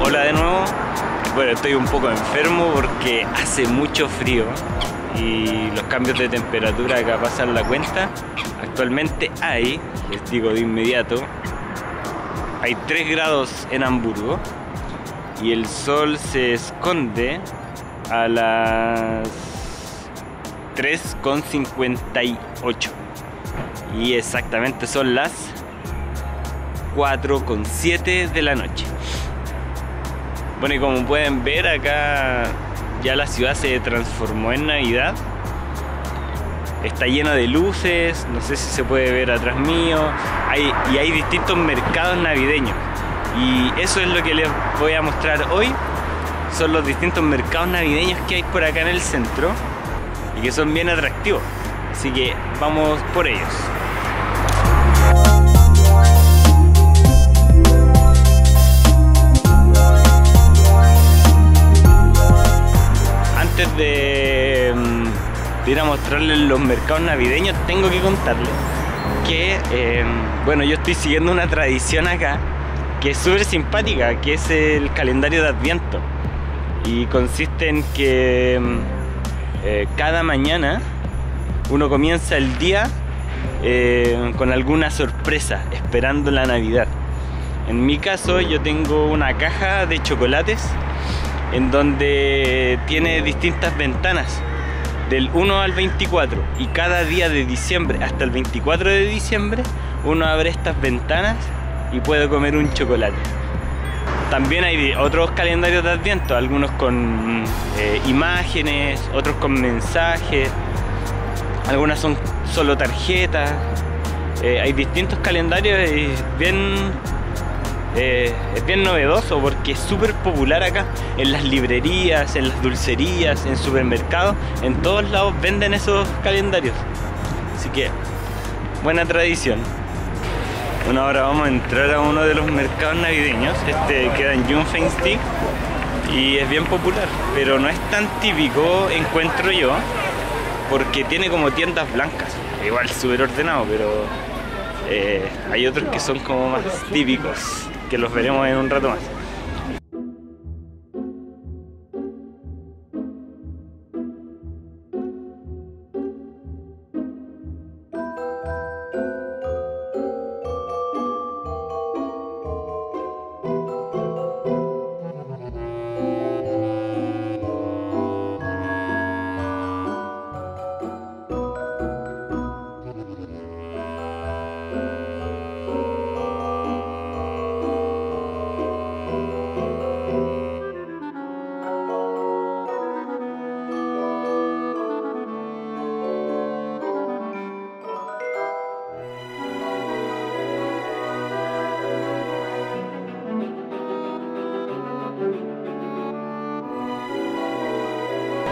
Hola de nuevo. Bueno, estoy un poco enfermo porque hace mucho frío y los cambios de temperatura acá pasan la cuenta. Actualmente les digo de inmediato, hay 3 grados en Hamburgo y el sol se esconde a las 3:58 y exactamente son las 4:07 de la noche. Bueno, y como pueden ver, acá ya la ciudad se transformó en Navidad. Está llena de luces, no sé si se puede ver atrás mío. Hay distintos mercados navideños. Y eso es lo que les voy a mostrar hoy. Son los distintos mercados navideños que hay por acá en el centro y que son bien atractivos. Así que vamos por ellos. Antes de ir a mostrarles los mercados navideños, tengo que contarles que bueno, yo estoy siguiendo una tradición acá que es súper simpática, que es el calendario de Adviento, y consiste en que cada mañana uno comienza el día con alguna sorpresa, esperando la Navidad. En mi caso, yo tengo una caja de chocolates en donde tiene distintas ventanas del 1 al 24, y cada día de diciembre hasta el 24 de diciembre uno abre estas ventanas y puede comer un chocolate. También hay otros calendarios de Adviento, algunos con imágenes, otros con mensajes, algunas son solo tarjetas. Hay distintos calendarios y es bien novedoso porque es súper popular acá. En las librerías, en las dulcerías, en supermercados, en todos lados venden esos calendarios. Así que, buena tradición. Bueno, ahora vamos a entrar a uno de los mercados navideños. Este queda en Jungfraustieg y es bien popular, pero no es tan típico, encuentro yo, porque tiene como tiendas blancas. Igual súper ordenado, pero hay otros que son como más típicos, que los veremos en un rato más.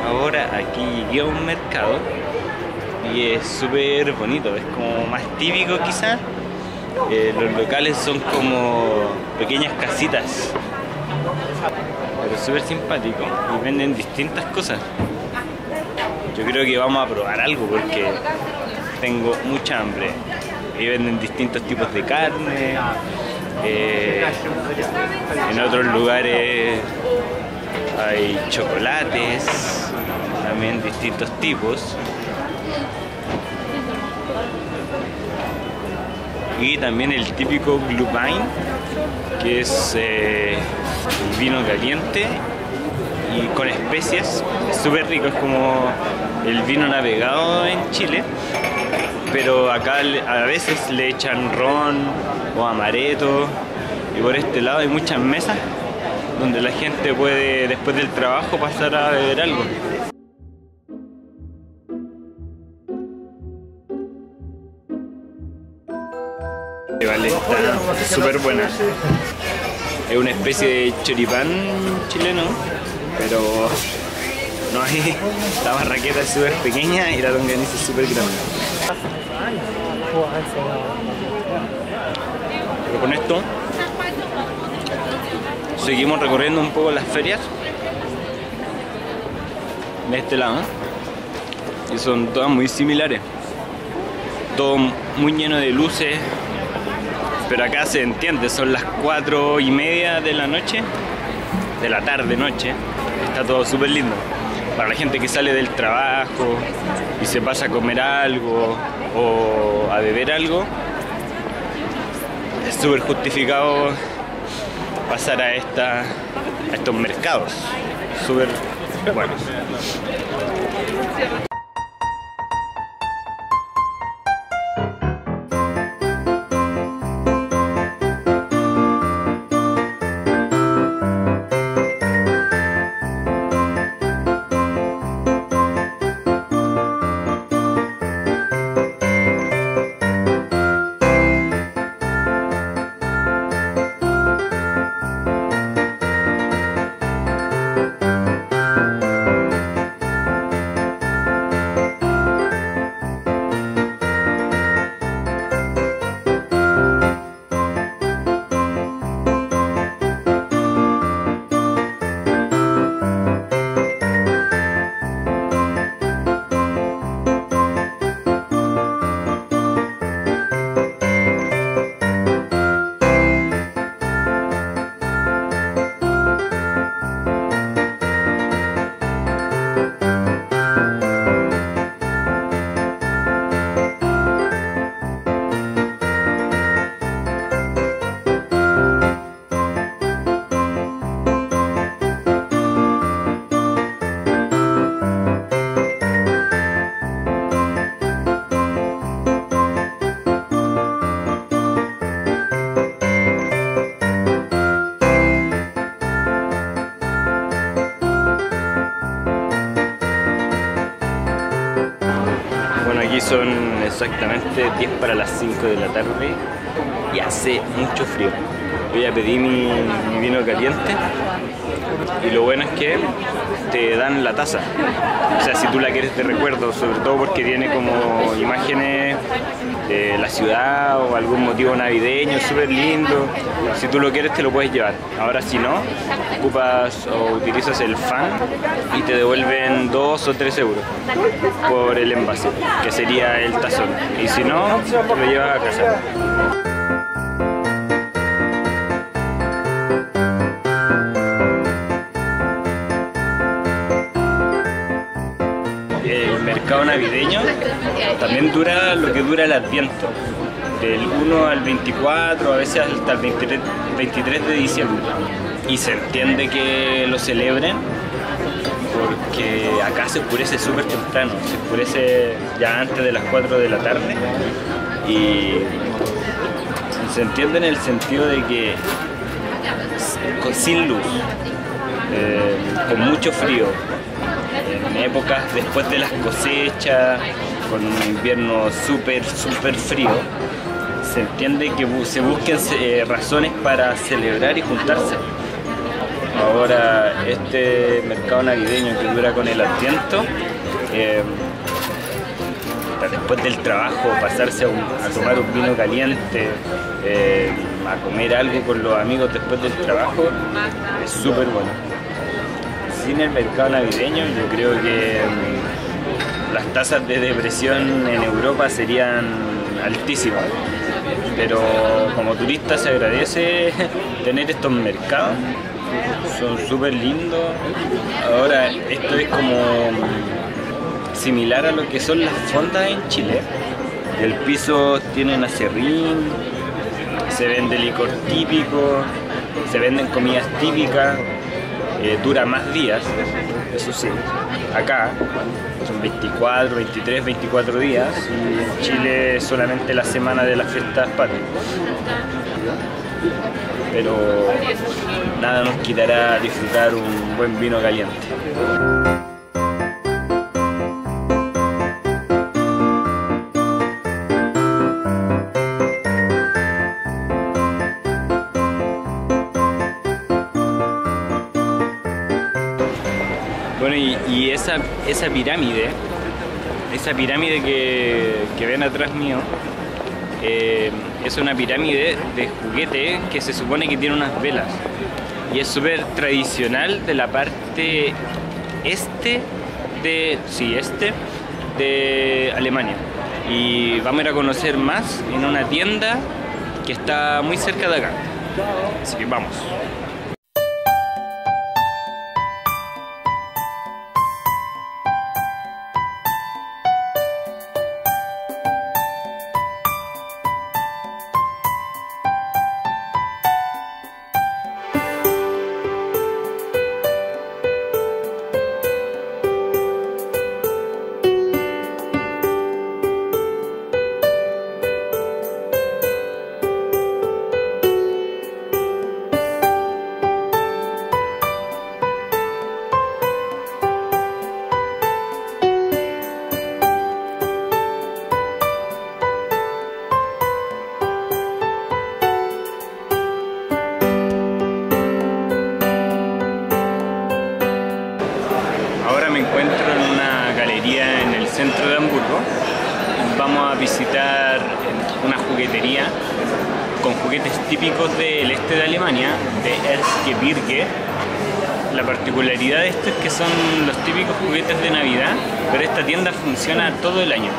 Ahora aquí llegué a un mercado y es súper bonito, es como más típico quizás. Los locales son como pequeñas casitas, pero súper simpático, y venden distintas cosas. Yo creo que vamos a probar algo porque tengo mucha hambre. Ahí venden distintos tipos de carne. En otros lugares hay chocolates, también distintos tipos. Y también el típico Glühwein, que es el vino caliente y con especias. Es súper rico, es como el vino navegado en Chile, pero acá a veces le echan ron o amaretto. Y por este lado hay muchas mesas donde la gente puede, después del trabajo, pasar a beber algo. Vale, está súper buena. Es una especie de choripán chileno, pero no hay. La barraqueta es súper pequeña y la longaniza es súper grande. Pero con esto seguimos recorriendo un poco las ferias de este lado, y son todas muy similares. todo muy lleno de luces, pero acá se entiende, son las 4:30 de la noche, de la tarde-noche, está todo súper lindo. Para la gente que sale del trabajo y se pasa a comer algo o a beber algo, es súper justificado pasar a estos mercados, súper buenos. Aquí son exactamente 10 para las 5 de la tarde y hace mucho frío. Voy a pedir mi vino caliente y lo bueno es que te dan la taza. O sea, si tú la quieres de recuerdo, sobre todo porque tiene como imágenes de la ciudad o algún motivo navideño súper lindo. Si tú lo quieres te lo puedes llevar. Ahora si no, ocupas o utilizas el fan y te devuelven 2 o 3 euros por el envase, que sería el tazón. Y si no, te lo llevas a casa. El mercado navideño también dura lo que dura el Adviento, del 1 al 24, a veces hasta el 23 de diciembre. Y se entiende que lo celebren porque acá se oscurece súper temprano, se oscurece ya antes de las 4 de la tarde y se entiende en el sentido de que sin luz, con mucho frío, en épocas después de las cosechas, con un invierno súper frío, se entiende que se busquen razones para celebrar y juntarse. Ahora este mercado navideño que dura con el Adviento, después del trabajo pasarse a tomar un vino caliente, a comer algo con los amigos después del trabajo, es súper bueno. Sin el mercado navideño yo creo que las tasas de depresión en Europa serían altísimas, pero como turista se agradece tener estos mercados, son súper lindos. Ahora esto es como similar a lo que son las fondas en Chile. El piso tienen acerrín, se vende licor típico, se venden comidas típicas, dura más días, eso sí. Acá son 24, 23, 24 días y en Chile solamente la semana de las fiestas patrias. Pero nada nos quitará disfrutar un buen vino caliente. Bueno, y esa pirámide que ven atrás mío, es una pirámide de juguete que se supone que tiene unas velas y es súper tradicional de la parte este de Alemania. y vamos a ir a conocer más en una tienda que está muy cerca de acá. Así que vamos. Ahora me encuentro en una galería en el centro de Hamburgo. Vamos a visitar una juguetería con juguetes típicos del este de Alemania, de Erzgebirge. La particularidad de esto es que son los típicos juguetes de Navidad, pero esta tienda funciona todo el año.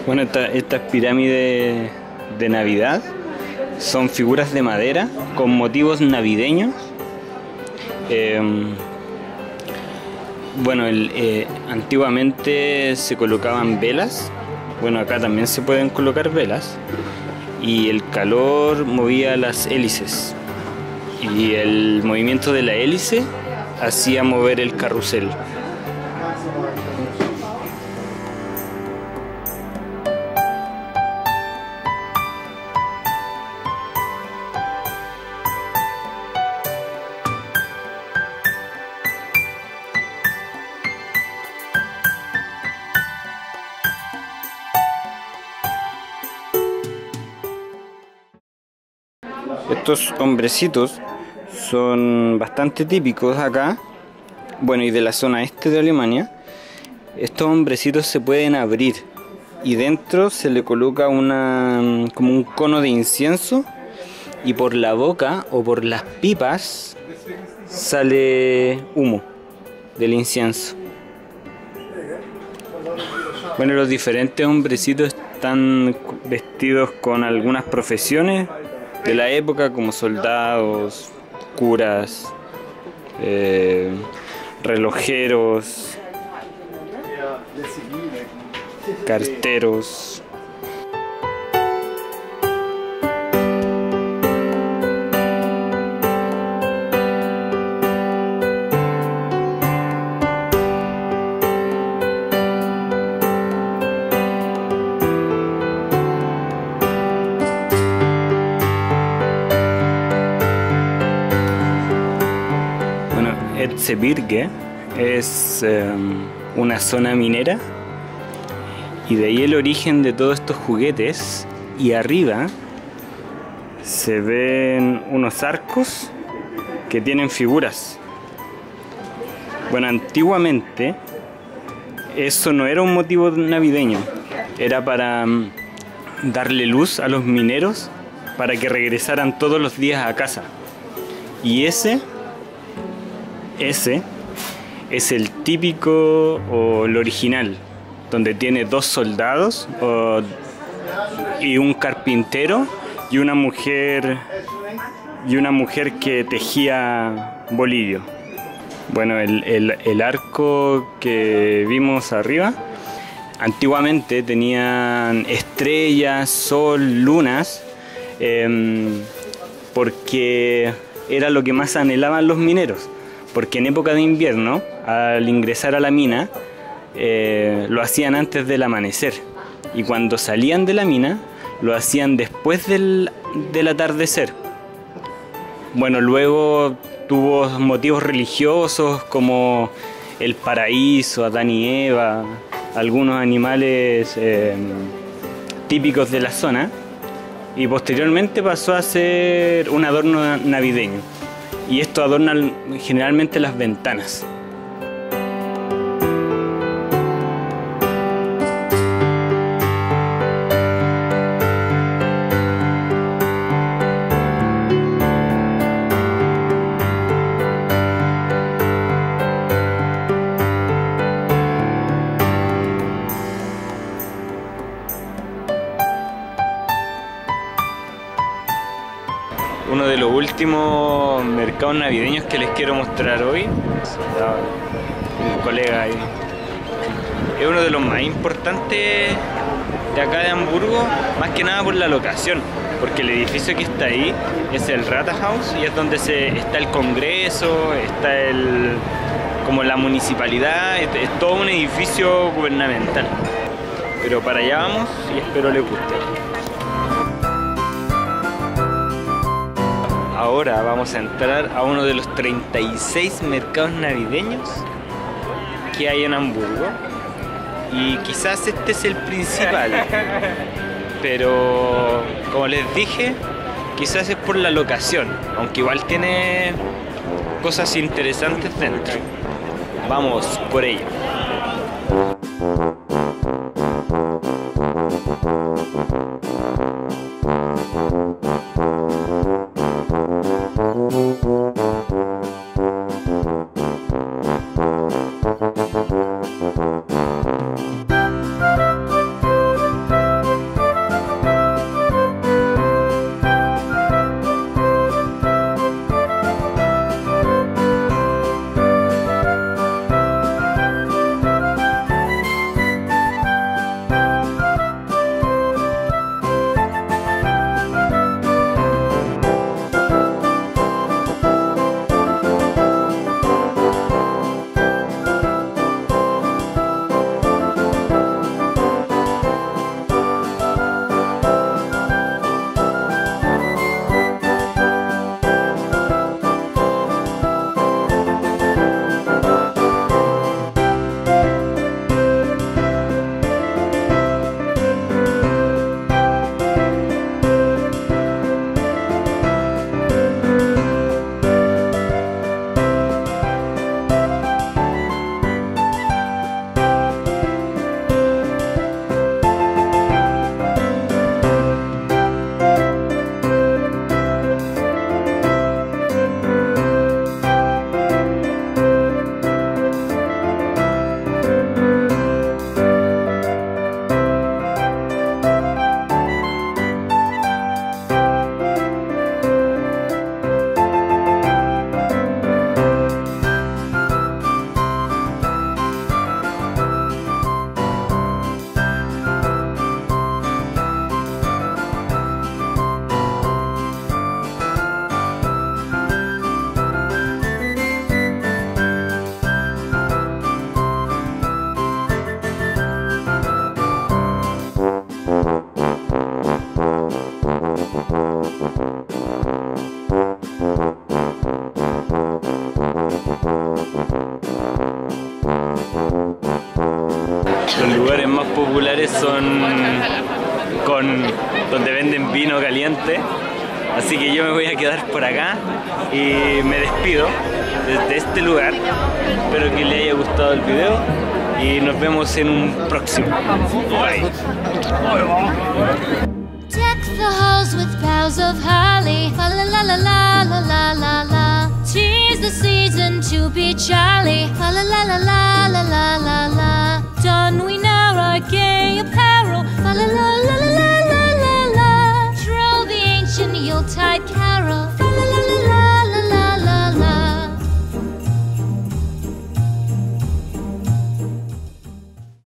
Bueno, estas pirámides de Navidad son figuras de madera con motivos navideños. Bueno, antiguamente se colocaban velas. Bueno, acá también se pueden colocar velas. Y el calor movía las hélices. Y el movimiento de la hélice hacía mover el carrusel. Estos hombrecitos son bastante típicos acá, bueno, y de la zona este de Alemania. Estos hombrecitos se pueden abrir y dentro se le coloca como un cono de incienso, y por la boca o por las pipas sale humo del incienso. Bueno, los diferentes hombrecitos están vestidos con algunas profesiones de la época, como soldados, curas, relojeros, carteros. Erzgebirge es una zona minera, y de ahí el origen de todos estos juguetes. Y arriba se ven unos arcos que tienen figuras. Bueno, antiguamente eso no era un motivo navideño, era para darle luz a los mineros para que regresaran todos los días a casa. Y ese es el típico o el original, donde tiene dos soldados y un carpintero y una mujer que tejía bolillo. Bueno, el arco que vimos arriba antiguamente tenían estrellas, sol, lunas, porque era lo que más anhelaban los mineros. Porque en época de invierno, al ingresar a la mina, lo hacían antes del amanecer. y cuando salían de la mina lo hacían después del atardecer. Bueno, luego tuvo motivos religiosos como el paraíso, Adán y Eva, algunos animales típicos de la zona, y posteriormente pasó a ser un adorno navideño, y esto adorna generalmente las ventanas. Uno de los últimos mercados navideños que les quiero mostrar hoy, un colega ahí, es uno de los más importantes de acá de Hamburgo, más que nada por la locación, porque el edificio que está ahí es el Rathaus y es donde está el Congreso, está como la municipalidad, es todo un edificio gubernamental. Pero para allá vamos y espero les guste. Ahora vamos a entrar a uno de los 36 mercados navideños que hay en Hamburgo, y quizás este es el principal, pero como les dije, quizás es por la locación, aunque igual tiene cosas interesantes dentro. Vamos por ello. Los lugares más populares son donde venden vino caliente, así que yo me voy a quedar por acá y me despido desde este lugar. Espero que les haya gustado el video y nos vemos en un próximo. Bye. Deck the halls with boughs of holly, la la la la la la la la. 'Tis the season to be jolly, la la la la la la la la. Don we now our gay apparel.